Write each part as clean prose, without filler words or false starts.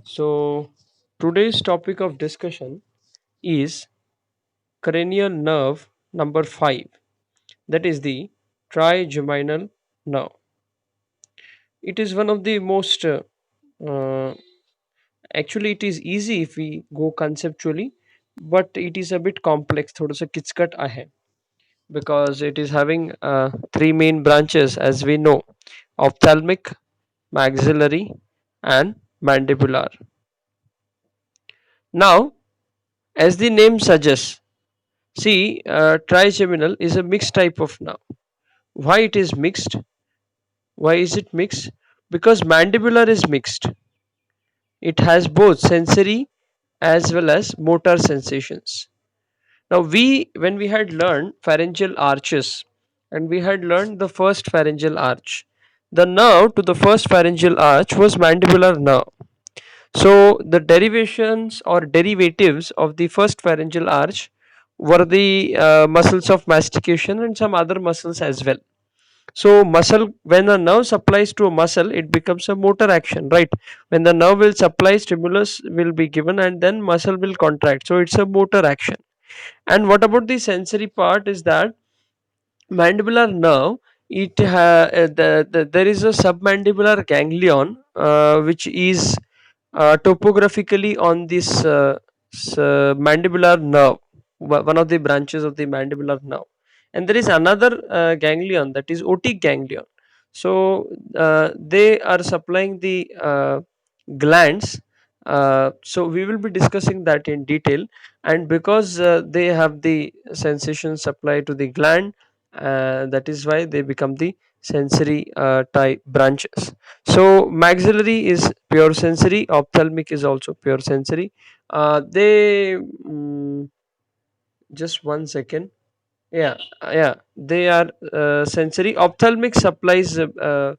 So, today's topic of discussion is cranial nerve number 5, that is the trigeminal nerve. It is one of the most, uh, actually, it is easy if we go conceptually, but it is a bit complex. थोड़ा सा किचकट है because it is having three main branches as we know: ophthalmic, maxillary, and mandibular. Now, as the name suggests, see, trigeminal is a mixed type of nerve. Why it is mixed? Why is it mixed? Because mandibular is mixed. It has both sensory as well as motor sensations. Now, when we had learned pharyngeal arches and we had learned the first pharyngeal arch, the nerve to the first pharyngeal arch was mandibular nerve. So the derivations or derivatives of the first pharyngeal arch were the muscles of mastication and some other muscles as well. So muscle, when a nerve supplies to a muscle, it becomes a motor action, right? When the nerve will supply, stimulus will be given and then muscle will contract. So it's a motor action. And what about the sensory part is that mandibular nerve, there is a submandibular ganglion which is topographically on this mandibular nerve, one of the branches of the mandibular nerve, and there is another ganglion, that is otic ganglion. So they are supplying the glands. So we will be discussing that in detail, and because they have the sensation supply to the gland, that is why they become the sensory type branches. So maxillary is pure sensory, ophthalmic is also pure sensory. They Just one second. Yeah, yeah, they are sensory. Ophthalmic supplies to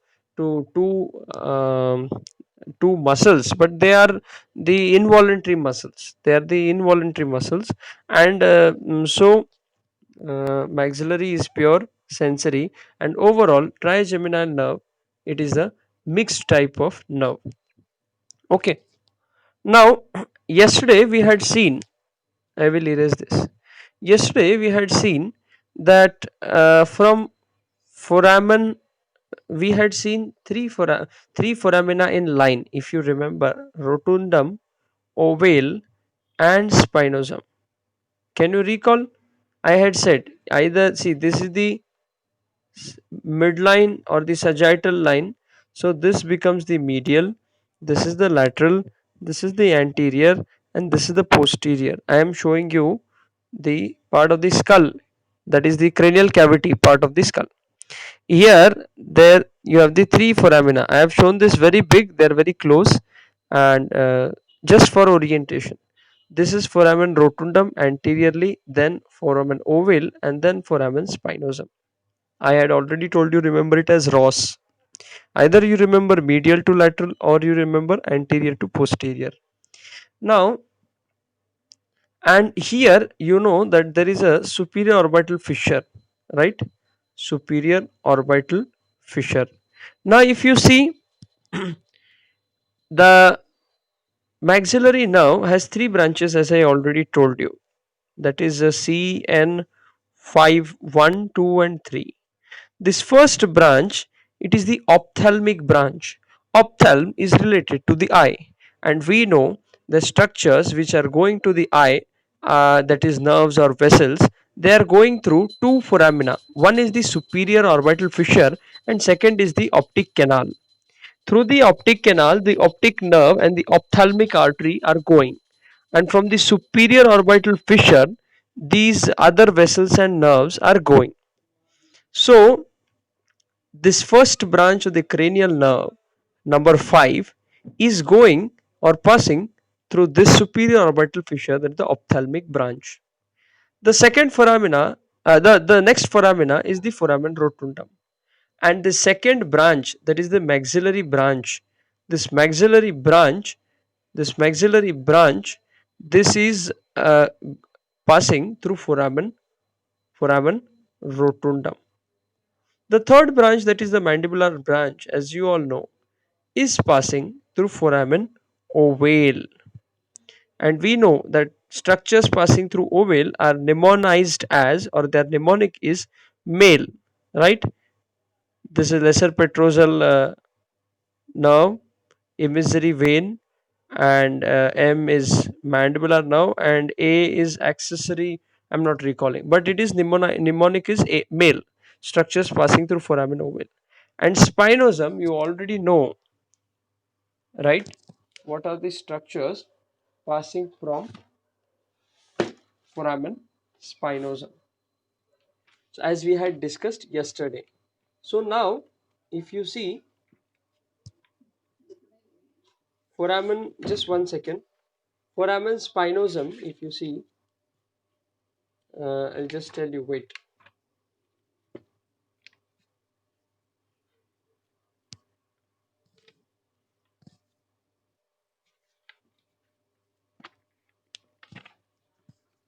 two muscles, but they are the involuntary muscles. They are the involuntary muscles, and maxillary is pure sensory, and overall trigeminal nerve, it is a mixed type of nerve. Okay. Now, yesterday we had seen, I will erase this. Yesterday we had seen that from foramen, we had seen three foramina in line, if you remember: rotundum, ovale, and spinosum. Can you recall? I had said either, see, this is the midline or the sagittal line. So this becomes the medial, this is the lateral, this is the anterior, and this is the posterior. I am showing you the part of the skull, that is the cranial cavity part of the skull. Here, there you have the three foramina. I have shown this very big, they are very close, and just for orientation. This is foramen rotundum anteriorly, then foramen ovale, and then foramen spinosum. I had already told you, remember it as ROS. Either you remember medial to lateral or you remember anterior to posterior. Now, and here you know that there is a superior orbital fissure, right? Superior orbital fissure. Now, if you see, the maxillary nerve has three branches, as I already told you. That is a CN5, 1, 2, and 3. This first branch, it is the ophthalmic branch. Ophthalm is related to the eye, and we know the structures which are going to the eye, that is nerves or vessels, they are going through two foramina. One is the superior orbital fissure, and second is the optic canal. Through the optic canal, the optic nerve and the ophthalmic artery are going, and from the superior orbital fissure, these other vessels and nerves are going. So this first branch of the cranial nerve, number 5, is going or passing through this superior orbital fissure, that is the ophthalmic branch. The second foramina, the next foramina is the foramen rotundum. And the second branch, that is the maxillary branch, this maxillary branch, this maxillary branch, this is passing through foramen rotundum. The third branch, that is the mandibular branch, as you all know, is passing through foramen ovale. And we know that structures passing through ovale are mnemonized as, or their mnemonic is male, right? This is lesser petrosal nerve, emissary vein, and M is mandibular nerve, and A is accessory. I'm not recalling, but it is mnemonic is a male, structures passing through foramen ovale. And spinosum, you already know, right? What are the structures passing from foramen spinosum? So as we had discussed yesterday. So now, if you see foramen, just one second. Foramen spinosum, if you see, I'll just tell you. Wait.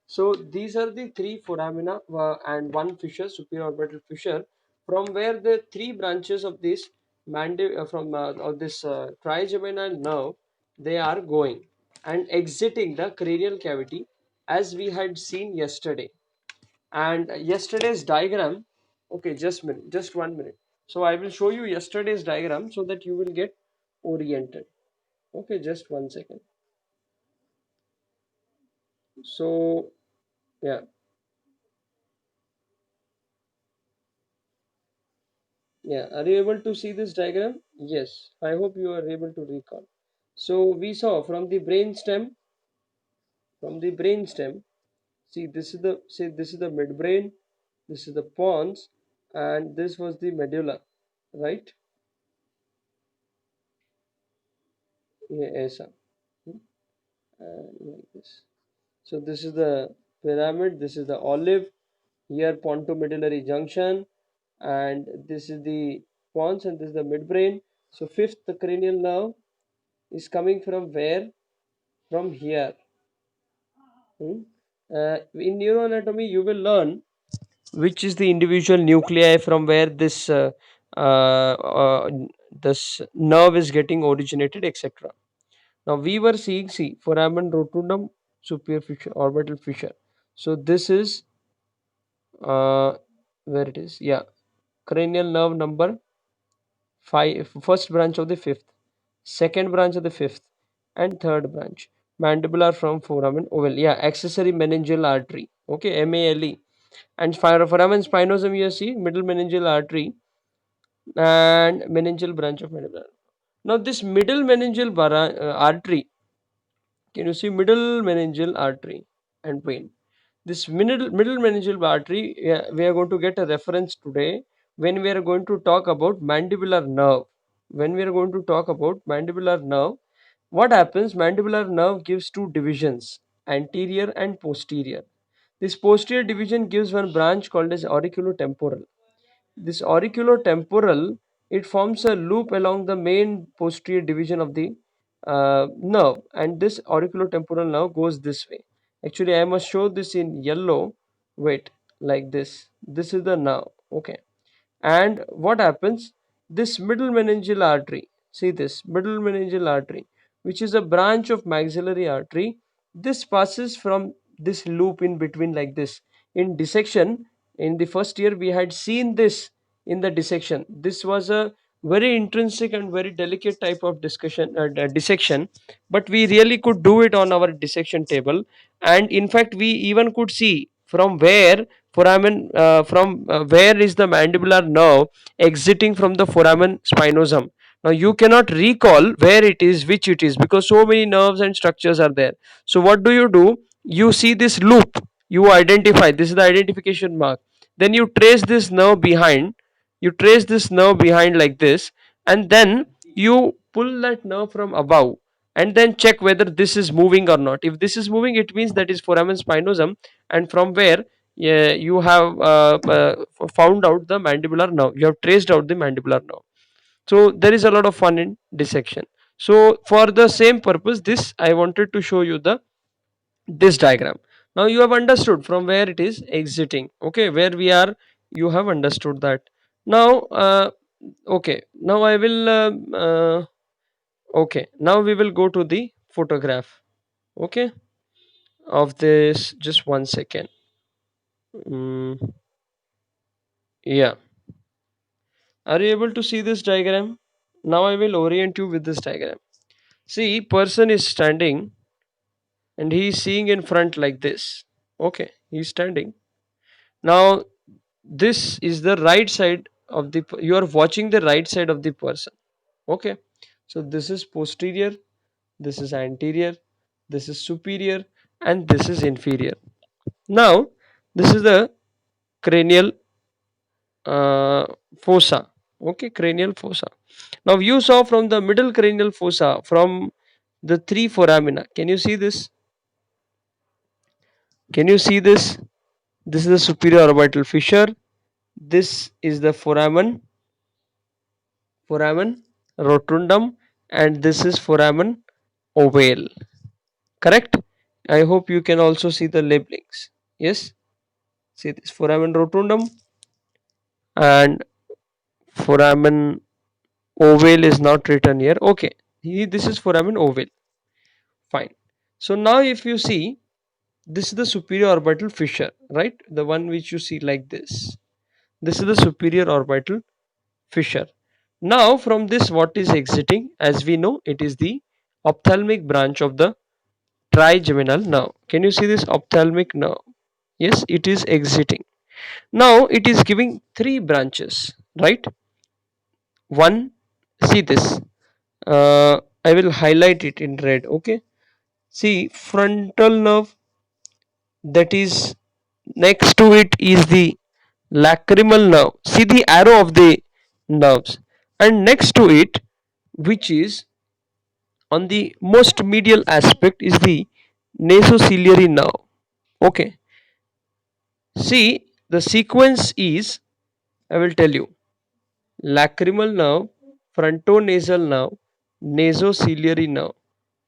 So these are the three foramina and one fissure, superior orbital fissure, from where the three branches of this from of this trigeminal nerve, they are going and exiting the cranial cavity, as we had seen yesterday. And yesterday's diagram, okay, just 1 minute. So I will show you yesterday's diagram so that you will get oriented. Okay, just 1 second. So yeah. Yeah, are you able to see this diagram? Yes, I hope you are able to recall. So we saw from the brain stem. See, this is the midbrain, this is the pons, and this was the medulla, right? Yeah, ऐसा. And like this. So this is the pyramid, this is the olive, here pontomedullary junction, and this is the pons, and this is the midbrain. So fifth the cranial nerve is coming from where? From here. Hmm? In neuroanatomy, you will learn which is the individual nuclei from where uh, this nerve is getting originated, etc. Now we were seeing, see, foramen rotundum, superior fissure, orbital fissure. So this is where it is. Yeah, cranial nerve number five, first branch of the fifth, second branch of the fifth, and third branch. Mandibular from foramen oval. Yeah, accessory meningeal artery. Okay, MALE. And foramen spinosum, you see, middle meningeal artery and meningeal branch of mandibular. Now, this middle meningeal artery, can you see middle meningeal artery and vein? This middle meningeal artery, yeah, we are going to get a reference today when we are going to talk about mandibular nerve. When we are going to talk about mandibular nerve, what happens? Mandibular nerve gives two divisions, anterior and posterior. This posterior division gives one branch called as auriculotemporal. This auriculotemporal, it forms a loop along the main posterior division of the nerve, and this auriculotemporal nerve goes this way. Actually, I must show this in yellow. Wait, like this. This is the nerve. Okay. And what happens? This middle meningeal artery, see this middle meningeal artery, which is a branch of maxillary artery, this passes from this loop in between like this. In dissection, in the first year, we had seen this in the dissection. This was a very intrinsic and very delicate type of dissection, but we really could do it on our dissection table. And in fact, we even could see from where from where is the mandibular nerve exiting from the foramen spinosum. Now you cannot recall where it is, which it is, because so many nerves and structures are there. So what do? You see this loop, you identify, this is the identification mark. Then you trace this nerve behind, you trace this nerve behind like this, and then you pull that nerve from above, and then check whether this is moving or not. If this is moving, it means that is foramen spinosum, and from where, yeah, you have found out the mandibular nerve, you have traced out the mandibular nerve. So there is a lot of fun in dissection. So for the same purpose, this I wanted to show you the this diagram. Now you have understood from where it is exiting. Okay, where we are, you have understood that. Now okay, now I will okay, now we will go to the photograph, okay, of this. Just 1 second. Mm, yeah, are you able to see this diagram? Now I will orient you with this diagram. See, person is standing and he is seeing in front like this. Okay, he's standing. Now this is the right side of the you are watching the right side of the person. Okay, so this is posterior, this is anterior, this is superior, and this is inferior. Now this is the cranial uh, fossa. Okay, cranial fossa. Now you saw from the middle cranial fossa from the three foramina. Can you see this? Can you see this? This is the superior orbital fissure. This is the foramen rotundum, and this is foramen ovale. Correct? I hope you can also see the labelings. Yes? See this foramen rotundum and foramen ovale is not written here. Okay. This is foramen ovale. Fine. So now if you see, this is the superior orbital fissure, right? The one which you see like this. This is the superior orbital fissure. Now from this what is exiting? As we know, it is the ophthalmic branch of the trigeminal nerve. Can you see this ophthalmic nerve? Yes, it is exiting. Now it is giving three branches, right? One, see this. I will highlight it in red. Okay. See, frontal nerve, that is next to it is the lacrimal nerve. See the arrow of the nerves, and next to it, which is on the most medial aspect, is the nasociliary nerve. Okay. See, the sequence is, I will tell you, lacrimal nerve, frontonasal nerve, nasociliary nerve,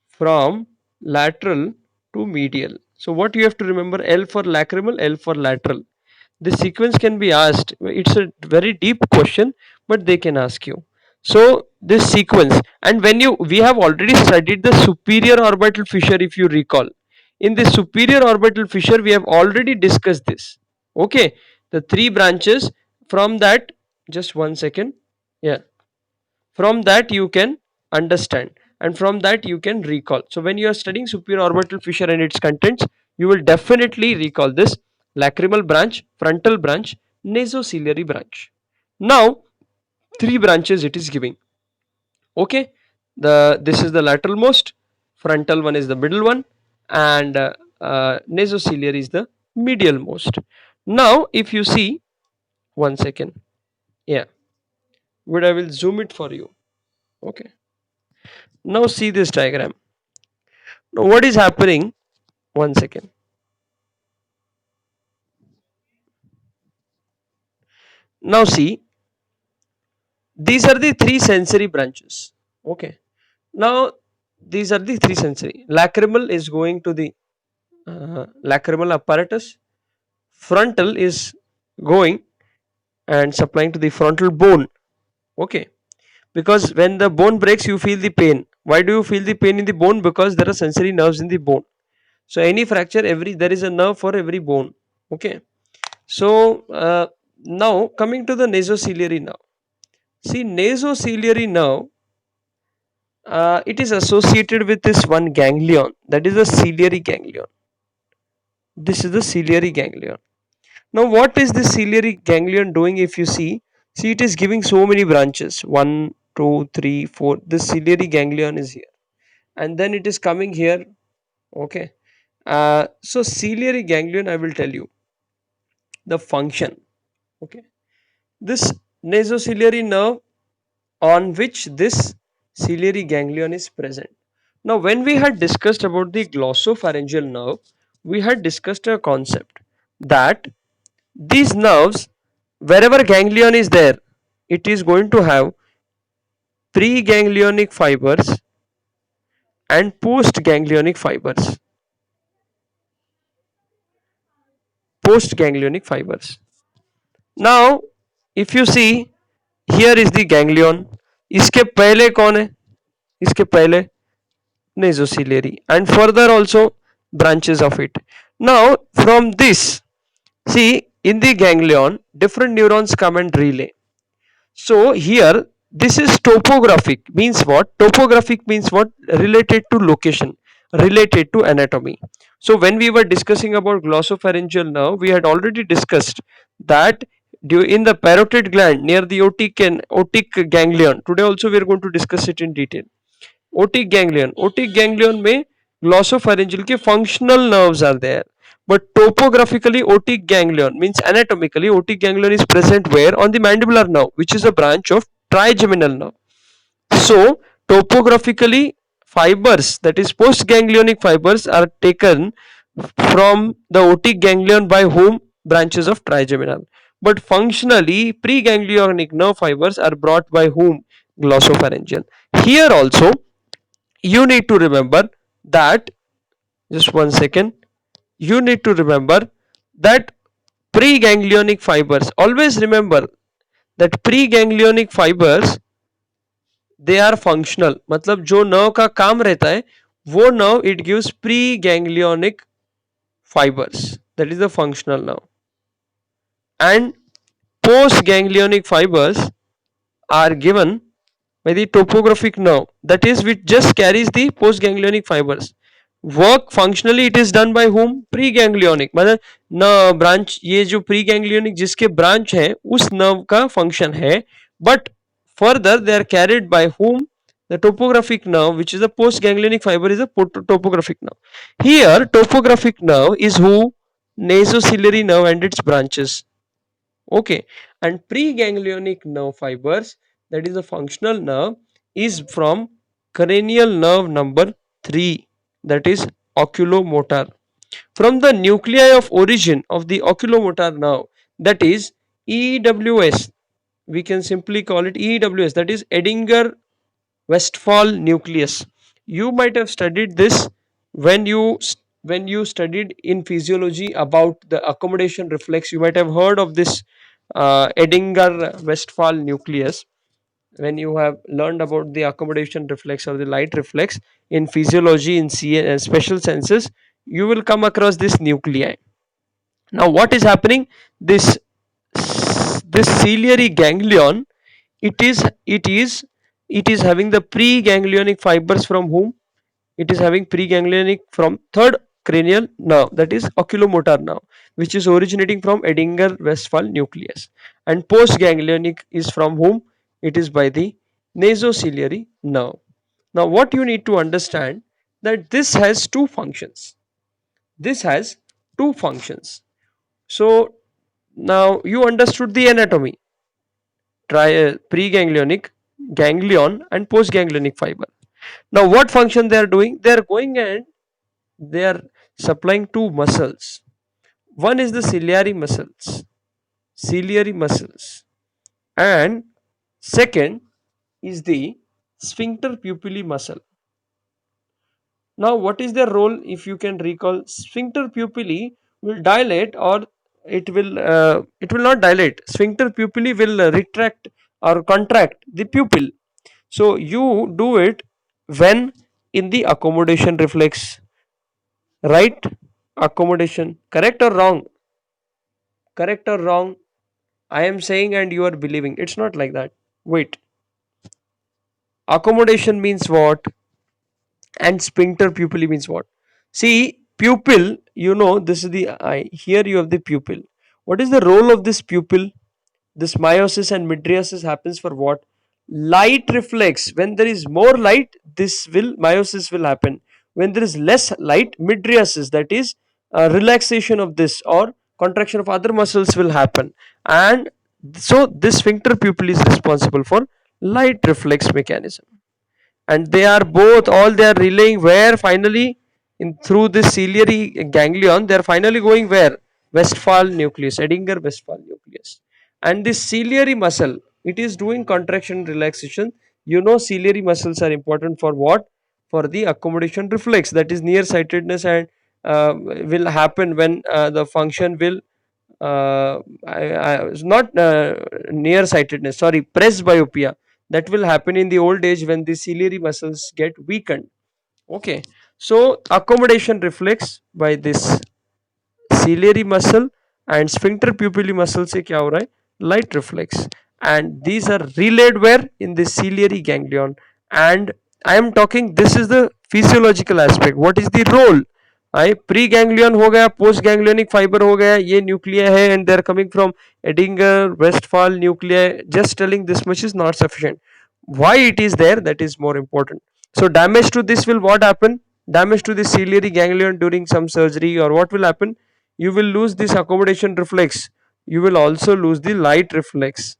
from lateral to medial. So what you have to remember, L for lacrimal, L for lateral. This sequence can be asked. It's a very deep question, but they can ask you. So this sequence, and when you we have already studied the superior orbital fissure, if you recall. In the superior orbital fissure, we have already discussed this. Okay, the three branches from that. Just 1 second. Yeah, from that you can understand, and from that you can recall. So when you are studying superior orbital fissure and its contents, you will definitely recall this: lacrimal branch, frontal branch, nasociliary branch. Now three branches it is giving. Okay, this is the lateral most, frontal one is the middle one, and nasociliary is the medial most. Now if you see, 1 second. Yeah, but I will zoom it for you. Okay, now see this diagram. Now what is happening? 1 second. Now see, these are the three sensory branches. Okay. Now these are the three sensory. Lacrimal is going to the lacrimal apparatus. Frontal is going and supplying to the frontal bone. Okay. Because when the bone breaks, you feel the pain. Why do you feel the pain in the bone? Because there are sensory nerves in the bone. So any fracture, every there is a nerve for every bone. Okay. So now coming to the nasociliary nerve. See, nasociliary nerve, it is associated with this one ganglion, that is the ciliary ganglion. This is the ciliary ganglion. Now, what is this ciliary ganglion doing? If you see, it is giving so many branches: one, two, three, four. This ciliary ganglion is here, and then it is coming here. Okay. So, ciliary ganglion, I will tell you the function. Okay. This nasociliary nerve on which this ciliary ganglion is present. Now, when we had discussed about the glossopharyngeal nerve, we had discussed a concept that these nerves, wherever ganglion is there, it is going to have preganglionic fibers and postganglionic fibers. Postganglionic fibers. Now, if you see, here is the ganglion. इसके पहले कौन है? इसके पहले nasociliary, and further also branches of it. Now from this, see, in the ganglion different neurons come and relay. So here this is topographic means what? Topographic means what? Related to location, related to anatomy. So when we were discussing about glossopharyngeal nerve, we had already discussed that in the parotid gland near the otic ganglion. Today also we are going to discuss it in detail. Otic ganglion में glossopharyngeal के functional nerves are there, but topographically otic ganglion means anatomically otic ganglion is present where? On the mandibular nerve, which is a branch of trigeminal nerve. So topographically fibers, that is postganglionic fibers, are taken from the otic ganglion by whom? Branches of trigeminal. But functionally preganglionic nerve fibers are brought by whom? Glossopharyngeal. Here also you need to remember that, just one second, you need to remember that preganglionic fibers, always remember that preganglionic fibers, they are functional. मतलब जो nerve का काम रहता है वो nerve it gives preganglionic fibers, that is the functional nerve, and postganglionic fibers are given by the topographic nerve, that is which just carries the postganglionic fibers. Work functionally it is done by whom? Preganglionic. मतलब न branch, ये जो preganglionic जिसके branch है उस nerve का function है, but further they are carried by whom? The topographic nerve, which is the postganglionic fiber, is a topographic nerve. Here topographic nerve is who? Nasociliary nerve and its branches. Okay, and preganglionic nerve fibers, that is a functional nerve, is from cranial nerve number 3, that is oculomotor. From the nuclei of origin of the oculomotor nerve, that is EWS, we can simply call it EWS, that is Edinger Westphal nucleus. You might have studied this when you studied in physiology about the accommodation reflex. You might have heard of this Edinger Westphal nucleus when you have learned about the accommodation reflex or the light reflex in physiology in special senses. You will come across this nuclei. Now what is happening? This ciliary ganglion, it is having the preganglionic fibers from whom? It is having preganglionic from third cranial nerve, that is oculomotor nerve, which is originating from Edinger Westphal nucleus, and postganglionic is from whom? It is by the nasociliary nerve. Now what you need to understand, that this has two functions. This has two functions. So now you understood the anatomy, preganglionic, ganglion and postganglionic fiber. Now what function they are doing? They are going and they are supplying two muscles. One is the ciliary muscles, and second is the sphincter pupillae muscle. Now what is their role? If you can recall, sphincter pupillae will dilate, or it will not dilate. Sphincter pupillae will retract or contract the pupil. So you do it when in the accommodation reflex, right? Accommodation, correct or wrong? Correct or wrong? I am saying and you are believing. It's not like that. Wait. Accommodation means what? And sphincter pupillae means what? See, pupil, this is the eye. Here you have the pupil. What is the role of this pupil? This meiosis and mydriasis happens for what? Light reflex. When there is more light, meiosis will happen. When there is less light, mydriasis, that is relaxation of this or contraction of other muscles will happen. And so this sphincter pupil is responsible for light reflex mechanism, and they are both, all they are relaying where? Finally in through this ciliary ganglion, they are finally going where? Westphal nucleus, Edinger Westphal nucleus. And this ciliary muscle, it is doing contraction relaxation. Ciliary muscles are important for what? For the accommodation reflex, that is nearsightedness, and will happen when the function will not nearsightedness, sorry, presbyopia, that will happen in the old age when the ciliary muscles get weakened. Okay, so accommodation reflex by this ciliary muscle and sphincter pupillae muscle से क्या हो रहा है light reflex, and these are relayed where in the ciliary ganglion. And I am talking, this is the physiological aspect, what is the role. I pre ganglion हो गया, post ganglionic fibre हो गया, ये न्यूक्लिया है and they are coming from Edinger Westphal nuclei. Just telling this much is not sufficient. Why it is there, that is more important. So damage to this will what happen, damage to the ciliary ganglion during some surgery, or what will happen, you will lose this accommodation reflex, you will also lose the light reflex.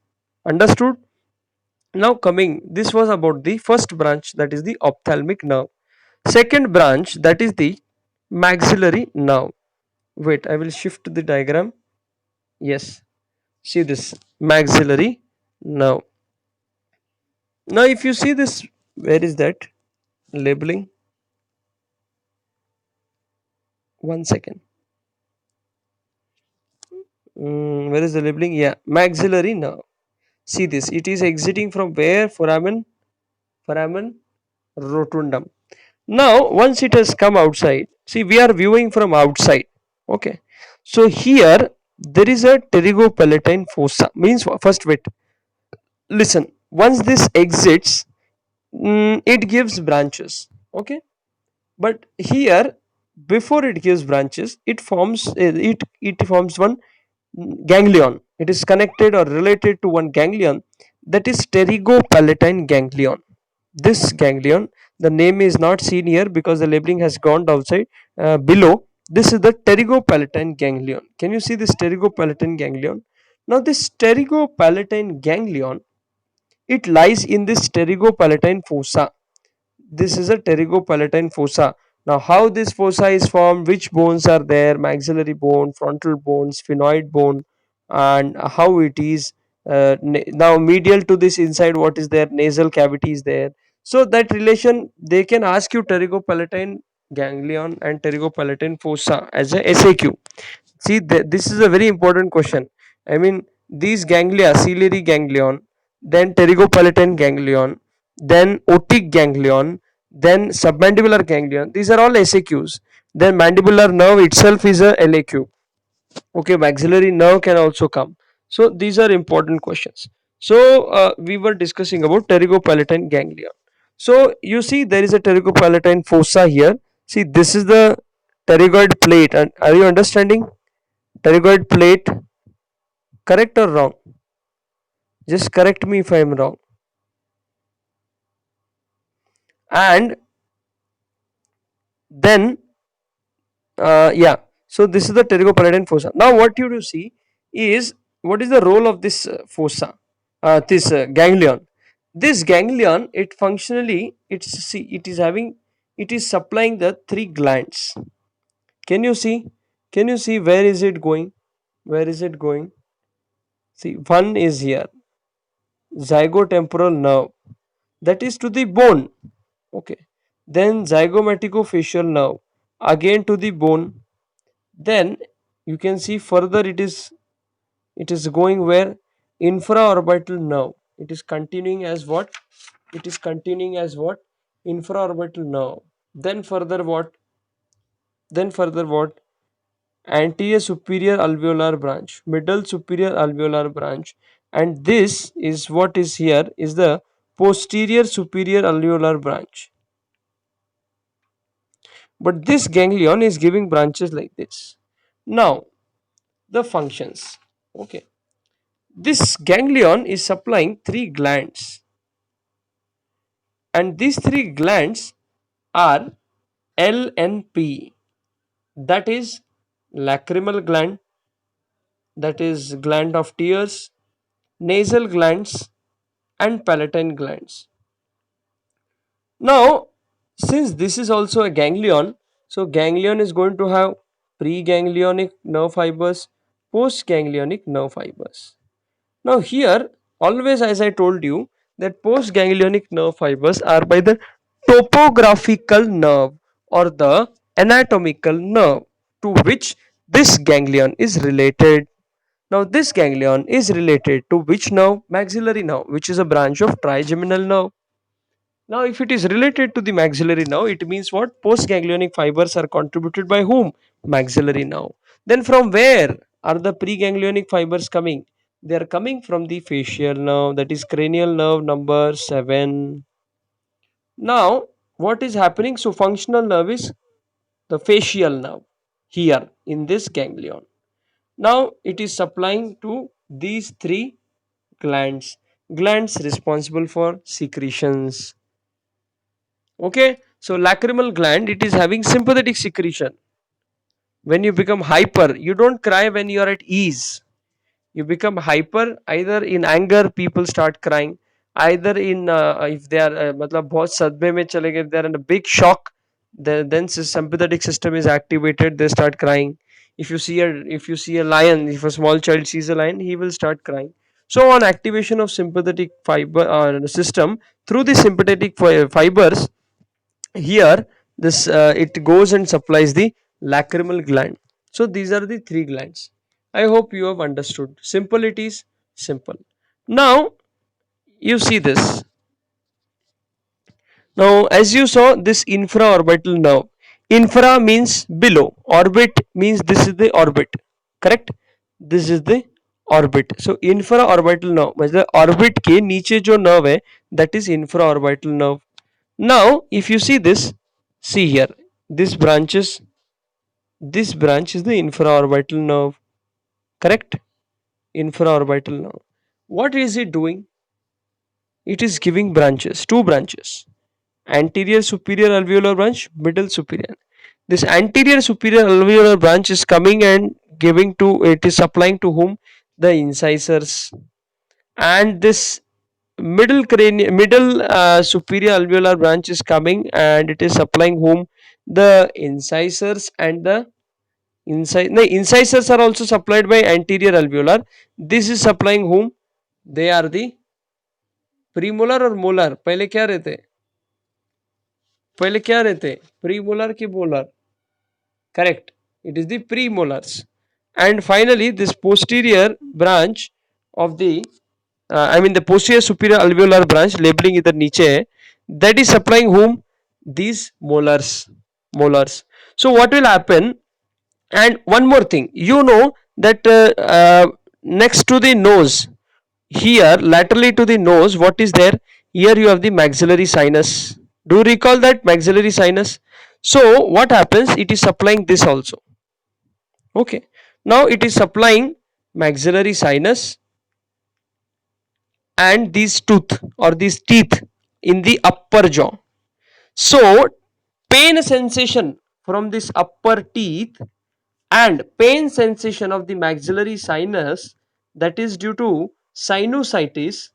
Understood? Now coming, this was about the first branch, that is the ophthalmic nerve. Second branch, that is the maxillary nerve. Wait, I will shift the diagram. Yes, see this maxillary nerve. Now if you see this, where is that labeling? One second. Where is the labeling? Yeah, maxillary nerve. See this, it is exiting from where? Foramen rotundum. Now once it has come outside, see we are viewing from outside. Okay, so here there is a pterygopalatine fossa, means first wait, listen, once this exits, it gives branches. Okay, but here before it gives branches, it forms one ganglion. It is connected or related to one ganglion, that is pterygopalatine ganglion. This ganglion, the name is not seen here because the labeling has gone outside below. This is the pterygopalatine ganglion. Can you see this pterygopalatine ganglion? Now this pterygopalatine ganglion, it lies in this pterygopalatine fossa. This is a pterygopalatine fossa. Now how this fossa is formed, which bones are there, maxillary bone, frontal bone, sphenoid bone, and how it is now medial to this inside, what is there, nasal cavity is there. So that relation, they can ask you pterygopalatine ganglion and pterygopalatine fossa as a SAQ. See, this is a very important question. I mean, these ganglia, ciliary ganglion, then pterygopalatine ganglion, then otic ganglion, then submandibular ganglion, these are all SAQs. Then mandibular nerve itself is a LAQ. Okay, maxillary nerve can also come. So these are important questions. So we were discussing about pterygopalatine ganglion. So you see there is a pterygopalatine fossa here. See, this is the pterygoid plate, and are you understanding? Pterygoid plate, correct or wrong? Just correct me if I am wrong. And then yeah, so this is the pterygopalatine fossa. Now what you do see is, what is the role of this fossa, this ganglion. This ganglion, it functionally, it's, see, it is having, it is supplying the three glands. Can you see, can you see where is it going, where is it going? See, one is here, zygotemporal nerve, that is to the bone. Okay, then zygomaticofacial nerve, again to the bone. Then you can see further, it is going where, infraorbital nerve, it is continuing as what, it is continuing as what, infraorbital nerve. Then further what, then further what, anterior superior alveolar branch, middle superior alveolar branch, and this is what is here, is the posterior superior alveolar branch. But this ganglion is giving branches like this. Now the functions. Okay, this ganglion is supplying three glands, and these three glands are LNP, that is lacrimal gland, that is gland of tears, nasal glands, and palatine glands. Now, since this is also a ganglion, so ganglion is going to have preganglionic nerve fibers, postganglionic nerve fibers. Now here, always as I told you, that postganglionic nerve fibers are by the topographical nerve or the anatomical nerve to which this ganglion is related. Now this ganglion is related to which nerve? Maxillary nerve, which is a branch of trigeminal nerve. Now, if it is related to the maxillary nerve, it means what? Postganglionic fibers are contributed by whom? Maxillary nerve. Then from where are the preganglionic fibers coming? They are coming from the facial nerve, that is cranial nerve number 7. Now, what is happening? So, functional nerve is the facial nerve here in this ganglion. Now, it is supplying to these three glands. Glands responsible for secretions. Okay, so lacrimal gland, it is having sympathetic secretion. When you become hyper, you don't cry when you are at ease. You become hyper, either in anger people start crying, either in if they are मतलब बहुत सदमे में चले गए, they are in a big shock, then sympathetic system is activated, they start crying. If you see a lion, if a small child sees a lion, he will start crying. So on activation of sympathetic fiber system through the sympathetic fibers, here this it goes and supplies the lacrimal gland. So these are the three glands. I hope you have understood. Simple, it is simple. Now you see this. Now as you saw this infraorbital nerve, infra means below, orbit means this is the orbit, correct? This is the orbit. So infraorbital nerve मतलब orbit के नीचे जो nerve है, that is infraorbital nerve. Now if you see this, see here, this branches, this branch is the infraorbital nerve, correct? Infraorbital nerve. What is it doing? It is giving branches, two branches, anterior superior alveolar branch, middle superior. This anterior superior alveolar branch is coming and giving to, it is supplying to whom? The incisors. And this middle superior alveolar branch is coming and it is supplying whom? The incisors. And the incisors are also supplied by anterior alveolar. This is supplying whom? They are the premolar और molar, पहले क्या रहते? पहले क्या रहते? Premolar की molar, correct? It is the premolars. And finally this posterior branch of the I mean the posterior superior alveolar branch, labeling इधर नीचे है, that is supplying whom? These molars. So what will happen? And one more thing, you know that next to the nose, here laterally to the nose, what is there? Here you have the maxillary sinus. Do you recall that maxillary sinus? So what happens? It is supplying this also. Okay, now it is supplying maxillary sinus and these tooth or these teeth in the upper jaw. So pain sensation from this upper teeth and pain sensation of the maxillary sinus, that is due to sinusitis,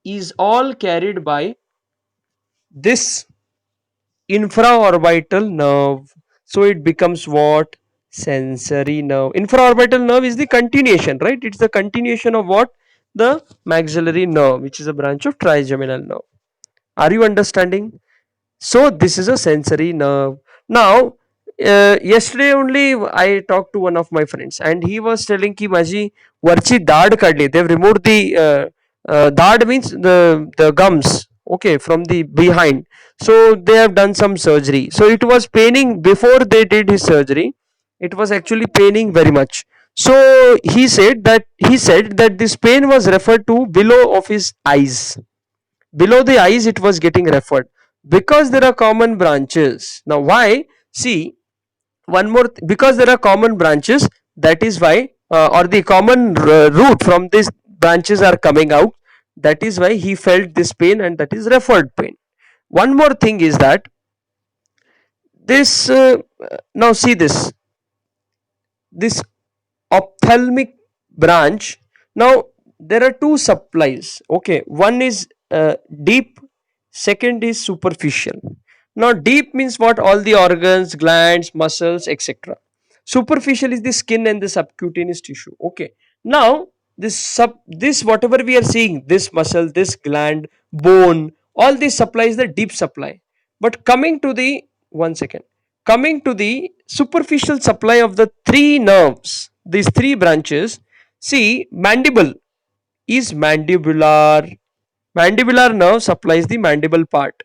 is all carried by this infraorbital nerve. So it becomes what? Sensory nerve. Infraorbital nerve is the continuation, right? It's the continuation of what? The maxillary nerve, which is a branch of trigeminal nerve. Are you understanding? So this is a sensory nerve. Now yesterday only I talked to one of my friends and he was telling ki माझी वरची दाढ काढली. They've removed the दाढ means the gums, okay, from the behind. So they have done some surgery. So it was paining before they did his surgery. It was actually paining very much. So he said that this pain was referred to below of his eyes. Below the eyes it was getting referred because there are common branches. Now why? See, one more because there are common branches, that is why or the common root from these branches are coming out, that is why he felt this pain and that is referred pain. One more thing is that this now see this ophthalmic branch. Now there are two supplies, okay, one is deep, second is superficial. Now deep means what? All the organs, glands, muscles, etc. Superficial is the skin and the subcutaneous tissue, okay. Now this whatever we are seeing, this muscle, this gland, bone, all this supplies the deep supply. But coming to the, one second, coming to the superficial supply of the three nerves, these three branches, see, mandible is mandibular, Mandibular nerve supplies the mandible part.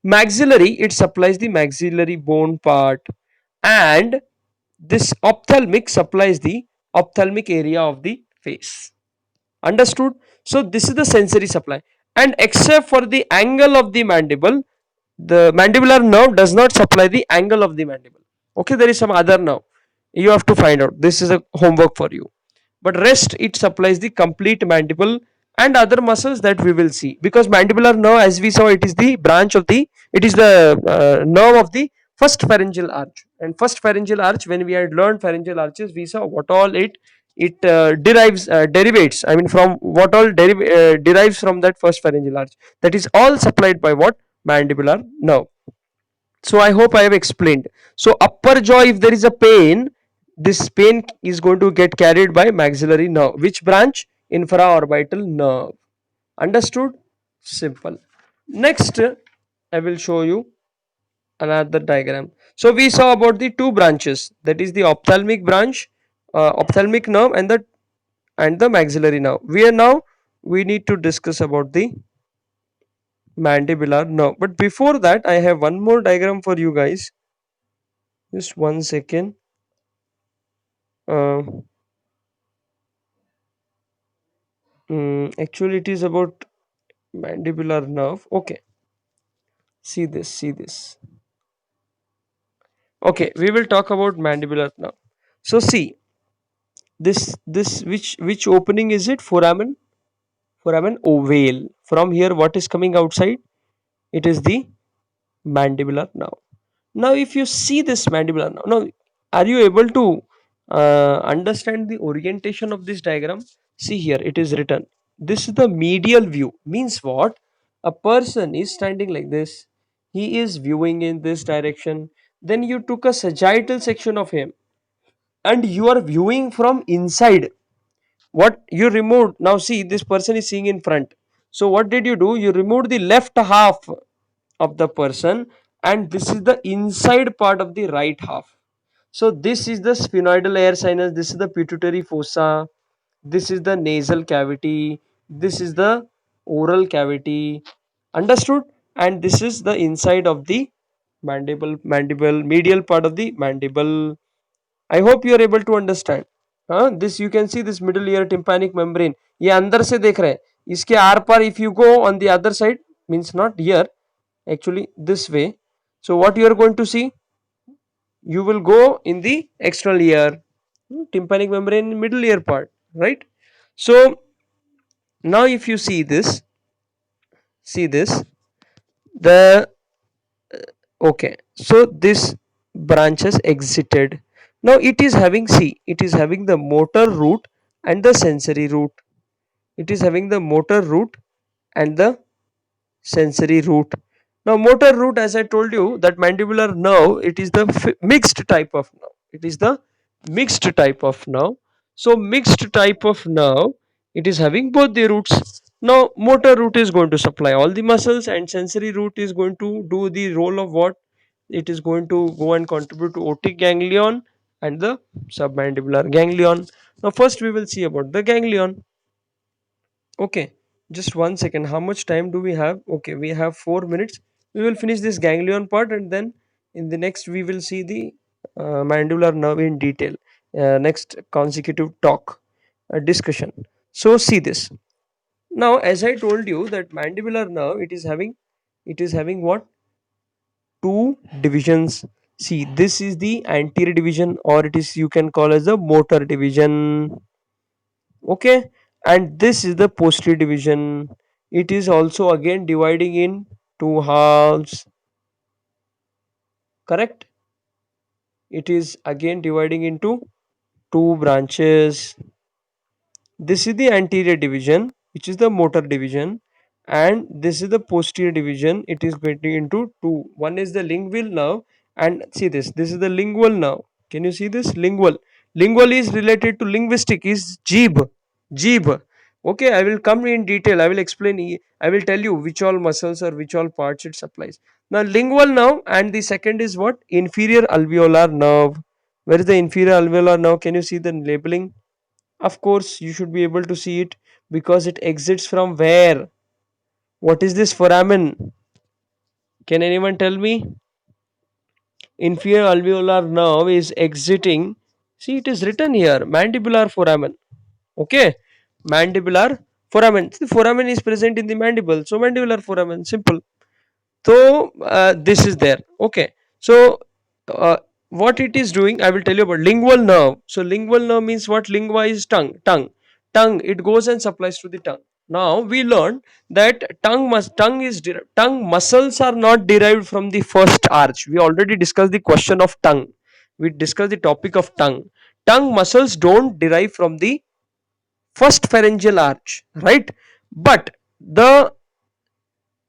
Maxillary, it supplies the maxillary bone part. And this ophthalmic supplies the ophthalmic area of the face. Understood? So this is the sensory supply. And except for the angle of the mandible, the mandibular nerve does not supply the angle of the mandible. Okay, there is some other nerve. You have to find out. This is a homework for you. But rest, it supplies the complete mandible and other muscles that we will see, because mandibular nerve, as we saw, it is the branch of the, it is the nerve of the first pharyngeal arch. And first pharyngeal arch, when we had learned pharyngeal arches, we saw what all it derivates, I mean, from what all derives from that first pharyngeal arch. That is all supplied by what? Mandibular nerve. So I hope I have explained. So upper jaw, if there is a pain, this pain is going to get carried by maxillary nerve. Which branch? Infraorbital nerve. Understood? Simple. Next, I will show you another diagram. So we saw about the two branches, that is the ophthalmic branch, ophthalmic nerve, and the maxillary nerve. We need to discuss about the mandibular nerve. But before that, I have one more diagram for you guys. Just 1 second. Uh, Actually, it is about mandibular nerve. Okay, see this. Okay, we will talk about mandibular nerve. So see this which opening is it? Foramen, foramen ovale. From here, what is coming outside? It is the mandibular nerve. Now, if you see this mandibular nerve, now are you able to understand the orientation of this diagram? See here, it is written. This is the medial view. Means what? A person is standing like this. He is viewing in this direction. Then you took a sagittal section of him, and you are viewing from inside. What you removed? Now see, this person is seeing in front. So what did you do? You removed the left half of the person, and this is the inside part of the right half. So this is the sphenoidal air sinus, this is the pituitary fossa, this is the nasal cavity, this is the oral cavity. Understood? And this is the inside of the mandible, medial part of the mandible. I hope you are able to understand. हाँ, this you can see this middle ear tympanic membrane. ये अंदर से देख रहे हैं. इसके आर पार if you go on the other side, means not here, actually this way. So what you are going to see? You will go in the external ear, tympanic membrane, middle ear part, right? So now if you see this, the okay. So this branch has exited. Now it is having, see, it is having the motor root and the sensory root. It is having the motor root and the sensory root. Now motor root, as I told you, that mandibular nerve, it is the mixed type of nerve. It is the mixed type of nerve. So mixed type of nerve, it is having both the roots. Now motor root is going to supply all the muscles, and sensory root is going to do the role of what? It is going to go and contribute to otic ganglion and the submandibular ganglion. Now first we will see about the ganglion. Okay, just 1 second. How much time do we have? Okay, we have 4 minutes. We will finish this ganglion part, and then in the next we will see the mandibular nerve in detail. Next consecutive talk, discussion. So see this. Now, as I told you that mandibular nerve, it is having what? Two divisions. See, this is the anterior division, or it is, you can call as the motor division. Okay, and this is the posterior division. It is also again dividing in two halves. Correct? It is again dividing into two branches. This is the anterior division, which is the motor division, and this is the posterior division. It is getting into two. One is the lingual nerve, and see this. This is the lingual nerve. Can you see this? Lingual. Lingual is related to linguistic. Is jib. Jib. Okay, I will come in detail. I will explain. I will tell you which all muscles or which all parts it supplies. Now, lingual nerve, and the second is what? Inferior alveolar nerve. Where is the inferior alveolar nerve? Can you see the labeling? Of course, you should be able to see it, because it exits from where? What is this foramen? Can anyone tell me? Inferior alveolar nerve is exiting. See, it is written here, mandibular foramen. Okay, mandibular foramen. The foramen is present in the mandible, so mandibular foramen. Simple. So this is there. Okay, so uh, what it is doing, I will tell you about lingual nerve. So lingual nerve means what? Lingua is tongue. It goes and supplies to the tongue. Now we learned that tongue muscles are not derived from the first arch. We already discussed the question of tongue. We discussed the topic of tongue. Tongue muscles don't derive from the first pharyngeal arch, right? But the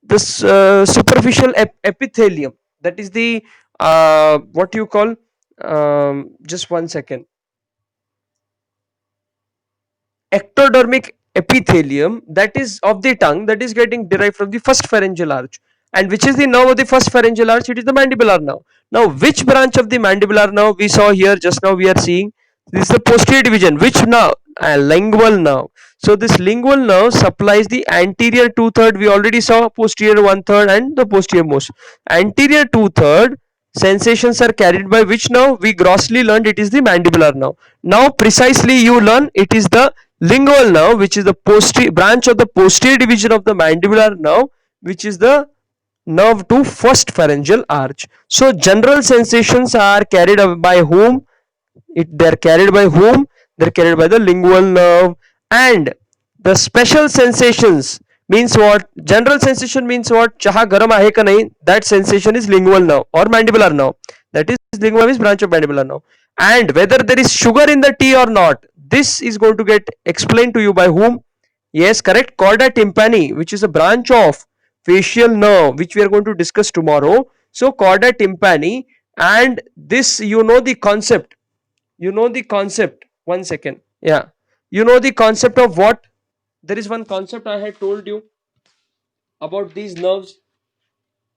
this superficial epithelium, that is the what you call, just one second, ectodermic epithelium, that is of the tongue, that is getting derived from the first pharyngeal arch. And which is the nerve of the first pharyngeal arch? It is the mandibular nerve. Now which branch of the mandibular nerve we saw here just now? We are seeing this is the posterior division. Which nerve? Lingual nerve. So this lingual nerve supplies the anterior two-third. We already saw posterior one-third and the posterior most. Anterior two-third sensations are carried by which nerve? We grossly learned it is the mandibular nerve. Now precisely you learn it is the lingual nerve, which is the posterior branch of the posterior division of the mandibular nerve, which is the nerve to first pharyngeal arch. So general sensations are carried by whom? They are carried by whom? They are carried by the lingual nerve. And the special sensations means what? General sensation means what? Chaha garam ahe ka nahi? That sensation is lingual nerve or mandibular nerve. That is, lingual is branch of mandibular nerve. And whether there is sugar in the tea or not, this is going to get explained to you by whom? Yes, correct. Chorda tympani, which is a branch of facial nerve, which we are going to discuss tomorrow. So chorda tympani, and this, you know the concept. You know the concept. One second. Yeah. You know the concept of what? There is one concept I had told you about these nerves.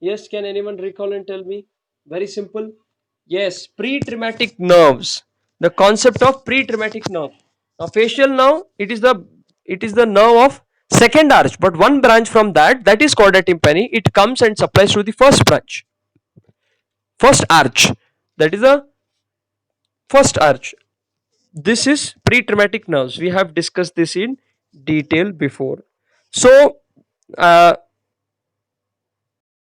Yes, can anyone recall and tell me? Very simple. Yes, pre-traumatic nerves. The concept of pre-traumatic nerve. Now, facial nerve, it is the nerve of second arch, but one branch from that, that is chorda tympani. It comes and supplies to the first branch, first arch. That is the first arch. This is pre-traumatic nerves. We have discussed this in detail before. So,